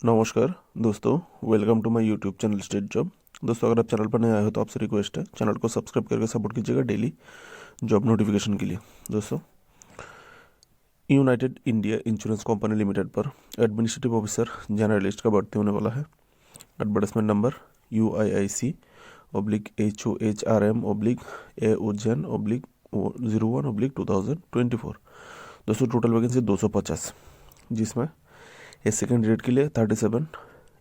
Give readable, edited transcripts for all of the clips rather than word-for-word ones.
नमस्कार दोस्तों, welcome to my YouTube channel state job. दोस्तों, अगर आप चैनल पर नए आए हो तो आपसे रिक्वेस्ट है, चैनल को सब्सक्राइब करके सपोर्ट कीजिएगा डेली जॉब नोटिफिकेशन के लिए। दोस्तों, United India insurance company limited पर एडमिनिस्ट्रेटिव ऑफिसर जर्नलिस्ट का भर्ती होने वाला है। Advertisement number UIIC/HOHRM/AOJN/01/2024। दोस्तों, टोटल वैकेंसी 250, जिसमें एससी कैंडिडेट के लिए 37,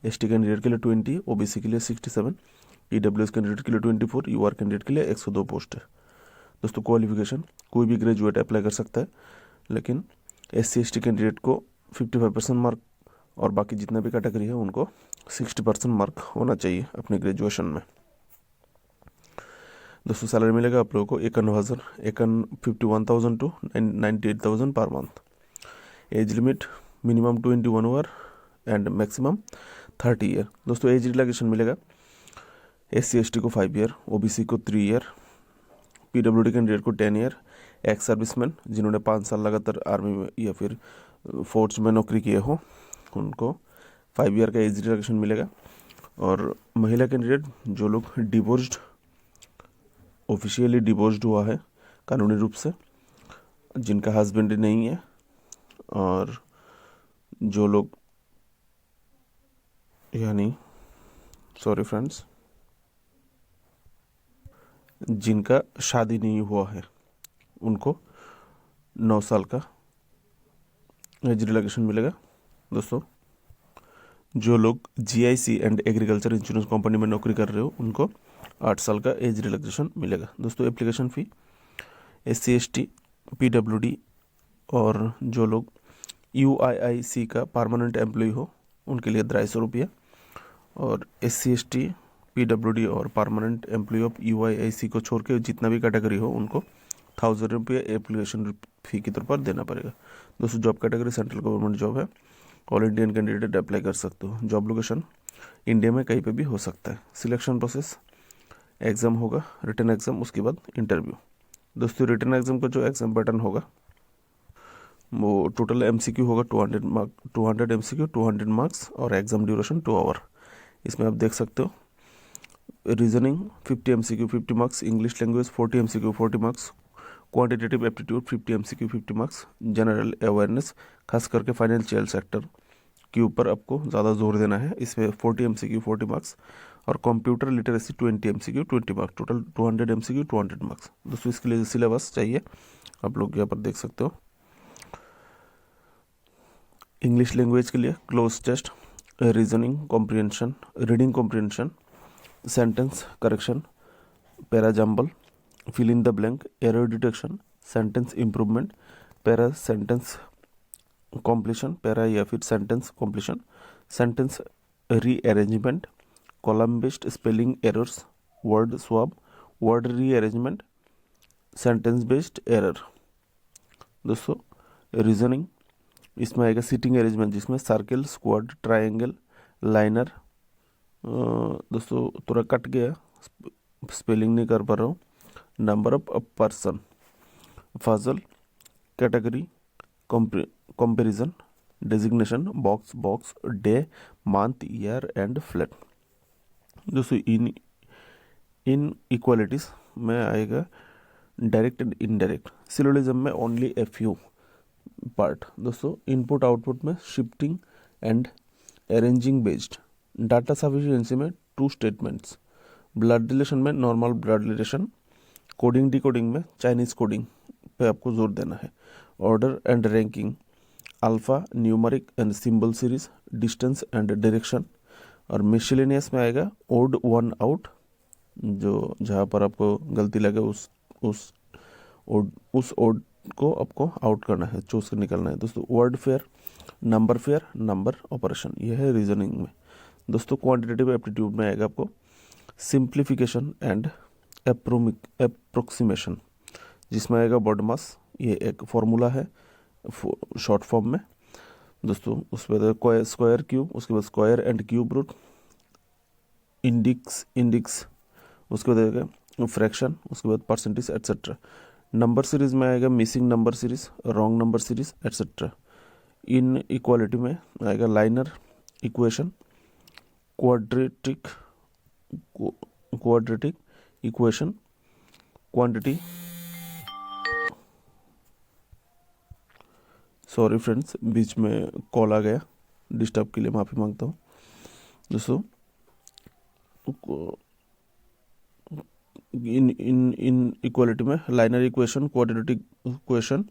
एसटी कैंडिडेट के लिए 20, ओबीसी के लिए 67, ईडब्ल्यूएस कैंडिडेट के लिए 24, यूआर कैंडिडेट के लिए 102 पोस्ट है। दोस्तों, क्वालिफिकेशन कोई भी ग्रेजुएट अप्लाई कर सकता है, लेकिन एससी एसटी कैंडिडेट को 55% मार्क और बाकी जितने भी कैटेगरी है उनको 60% मार्क होना चाहिए अपने ग्रेजुएशन में। दोस्तों, सैलरी मिलेगा आप लोगों को 51,000 to 98,000 per month. Age limit minimum 21 year and maximum 30 year. दोस्तों, एज रिलैक्सेशन मिलेगा एससी एसटी को 5 ईयर, ओबीसी को 3 ईयर, पीडब्ल्यूडी कैंडिडेट को 10 ईयर, एक्स सर्विसमैन जिन्होंने 5 साल लगातार आर्मी में या फिर फोर्स में नौकरी किए हो उनको 5 ईयर का एज रिलैक्सेशन मिलेगा। और महिला कैंडिडेट जो लोग डिवोर्स्ड, ऑफिशियली डिवोर्स्ड हुआ है कानूनी रूप से, जिनका हस्बैंड नहीं है, और जो लोग जिनका शादी नहीं हुआ है, उनको 9 साल का एज रिलैक्सेशन मिलेगा। दोस्तों, जो लोग GIC and agriculture insurance company में नौकरी कर रहे हो उनको 8 साल का एज रिलैक्सेशन मिलेगा। दोस्तों, application fee SC ST PWD और जो लोग यूआईआईसी का परमानेंट एम्प्लॉय हो उनके लिए 250 रुपया, और एससी एसटी पीडब्ल्यूडी और परमानेंट एम्प्लॉय ऑफ यूआईआईसी को छोड़ के जितना भी कैटेगरी हो उनको 1000 रुपया एप्लीकेशन फ़ी के तौर पर देना पड़ेगा। दोस्तों, job category central government job है। ऑल इंडियन कैंडिडेट अप्लाई कर सकते हो। जॉब लोकेशन इंडिया में कहीं पे भी हो सकता है। सिलेक्शन प्रोसेस, एग्ज़ाम होगा, रिटन एग्ज़ाम, उसके बाद इंटरव्यू। दोस्तों, रिटन एग्ज़ाम का जो एग्ज़ाम पैटर्न होगा वो टोटल एमसीक्यू होगा 200 एमसीक्यू, 200 मार्क्स, और एग्ज़ाम ड्यूरेशन 2 आवर। इसमें आप देख सकते हो reasoning 50 MCQ 50 marks, English language 40 MCQ 40 marks, quantitative aptitude 50 MCQ 50 marks, general awareness खास करके फाइनेंशियल सेक्टर के ऊपर आपको ज़्यादा जोर देना है, इसमें 40 एमसीक्यू 40 मार्क्स, और computer literacy 20 MCQ 20 marks, total 200 MCQ 200 marks. दोस्तों, इसके लिए सिलेबस चाहिए आप लोग यहाँ पर देख सकते हो। इंग्लिश लैंग्वेज के लिए cloze test, reasoning comprehension, reading comprehension, sentence correction, para jumble, fill in the blank, error detection, sentence improvement, para sentence completion, para या फिर sentence completion, sentence rearrangement, column based spelling errors, word swap, word rearrangement, sentence based error. दोस्तों, reasoning इसमें आएगा seating arrangement, जिसमें circle, square, triangle, linear. दोस्तों, थोड़ा cut गया, spelling नहीं कर पा रहा हूँ। Number of person, puzzle, category, comparison, designation, box, day, month, year and flat. दोस्तों, इन इक्वालिटीज में आएगा डायरेक्ट एंड इनडायरेक्ट। सिलोजिज्म में ओनली ए फ्यू पार्ट। दोस्तों, इनपुट आउटपुट में shifting and arranging based. Data sufficiency में 2 statements. Blood relation में normal blood relation. Coding decoding में Chinese coding पे आपको जोर देना है। Order and ranking, alphanumeric and symbol series, distance and direction. और मिसलेनियस में आएगा ओड वन आउट, जो जहाँ पर आपको गलती लगे उस ओड को आपको आउट करना है, चूज कर निकलना है। दोस्तों, वर्ड फेयर, नंबर ऑपरेशन, यह है रीजनिंग में। दोस्तों, क्वांटिटेटिव एप्टीट्यूड में आएगा आपको सिंप्लीफिकेशन एंड अप्रोक्सीमेशन, जिसमें आएगा बॉड मास, ये एक फॉर्मूला है शॉर्ट फॉर्म में। दोस्तों, उस पर स्क्वायर क्यूब, उसके बाद स्क्वायर एंड क्यूब रूट, इंडिक्स, उसके बाद आएगा फ्रैक्शन, उसके बाद परसेंटेज एट्सेट्रा। नंबर सीरीज में आएगा missing number series, wrong number series etcetera. Inequality में आएगा linear, equation, quadratic equation, quantity, sorry friends बीच में कॉल आ गया, डिस्टर्ब के लिए माफ़ी मांगता हूँ दोस्तों। इन इक्वालिटी में लाइनर इक्वेशन, क्वाड्रेटिक इक्वेशन,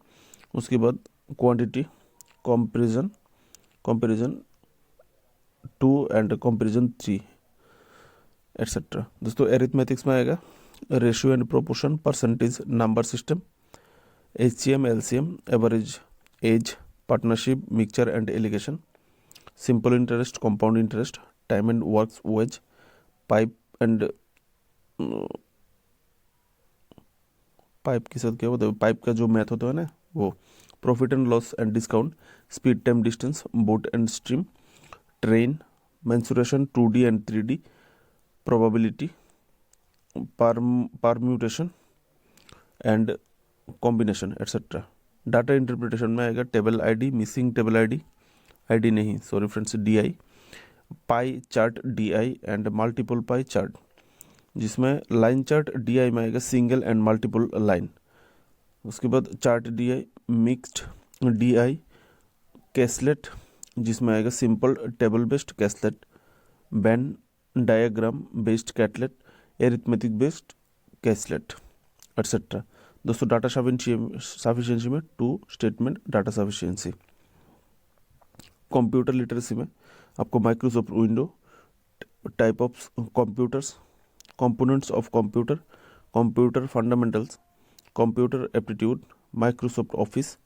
उसके बाद quantity, comparison 2 and comparison 3 etcetera. दोस्तों एरिथमेटिक्स में आएगा ratio and proportion, percentage, number system, HCM, LCM, average, age, partnership, mixture and alligation, simple interest, compound interest, time and works wage, pipe के साथ क्या होता है, पाइप का जो मैथ होता है ना वो, profit and loss and discount, speed, time, distance, boat and stream, train, mensuration 2D and 3D, probability, permutation and combination etcetera. Data interpretation में आएगा table ID, missing table ID नहीं sorry friends, DI, pie chart DI and multiple pie chart, जिसमें line chart DI में आएगा single and multiple line. उसके बाद chart DI, mixed DI, caselet जिसमें आएगा simple table based caselet, Venn diagram based caselet, arithmetic based caselet etcetera. दोस्तों data sufficiency में 2 statement data sufficiency. Computer literacy में आपको Microsoft window, type of computers, components of computer, computer fundamentals, computer aptitude, Microsoft office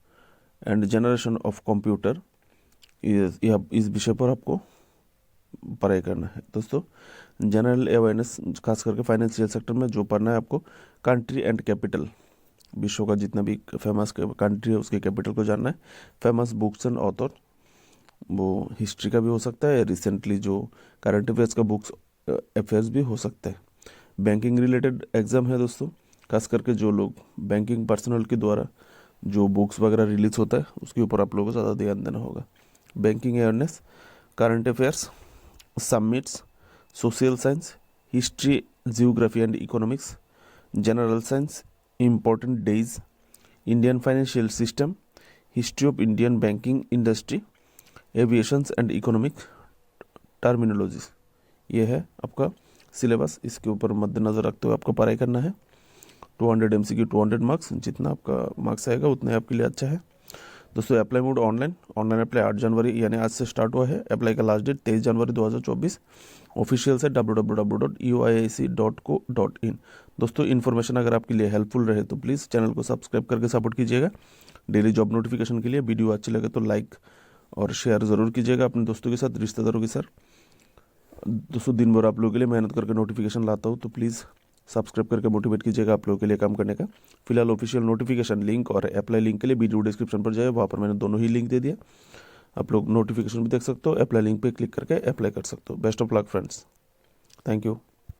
and generation of computer, इस विषय पर आपको पढ़ाई करना है। दोस्तों जनरल अवेयरनेस खास करके फाइनेंशियल सेक्टर में जो पढ़ना है आपको, कंट्री एंड कैपिटल, विश्व का जितना भी फेमस कंट्री है उसके कैपिटल को जानना है, फेमस बुक्स एंड ऑथर, वो हिस्ट्री का भी हो सकता है, रिसेंटली जो करंट अफेयर्स का बुक्स अफेयर्स भी हो सकता है। बैंकिंग रिलेटेड एग्जाम है दोस्तों, खास करके जो लोग बैंकिंग पर्सनल के द्वारा जो बुक्स वगैरह रिलीज होता है उसके ऊपर आप लोगों को ज़्यादा ध्यान देना होगा। Banking awareness, current affairs, summits, social science, history, geography and economics, general science, important days, Indian financial system, history of Indian banking industry, aviations and economic terminologies. ये है आपका सिलेबस, इसके ऊपर मद्देनजर रखते हुए आपको पढ़ाई करना है। 200 MCQ 200 मार्क्स, जितना आपका मार्क्स आएगा उतना आपके लिए अच्छा है। दोस्तों अप्लाई मोड ऑनलाइन अप्लाई 8 जनवरी यानी आज से स्टार्ट हुआ है। अप्लाई का लास्ट डेट 23 जनवरी 2024। ऑफिशियल से www.uiac.co.in। दोस्तों इन्फॉर्मेशन अगर आपके लिए हेल्पफुल रहे तो प्लीज़ चैनल को सब्सक्राइब करके सपोर्ट कीजिएगा। डेली जॉब नोटिफिकेशन के लिए वीडियो अच्छी लगे तो लाइक और शेयर ज़रूर कीजिएगा अपने दोस्तों के साथ, रिश्तेदारों के साथ। दोस्तों दिन भर आप लोगों के लिए मेहनत करके नोटिफिकेशन लाता हूँ, तो प्लीज़ सब्सक्राइब करके मोटिवेट कीजिएगा आप लोगों के लिए काम करने का। फिलहाल ऑफिशियल नोटिफिकेशन लिंक और अप्लाई लिंक के लिए वीडियो डिस्क्रिप्शन पर जाए, वहाँ पर मैंने दोनों ही लिंक दे दिया, आप लोग नोटिफिकेशन भी देख सकते हो, अप्लाई लिंक पे क्लिक करके अप्लाई कर सकते हो। Best of luck friends, thank you.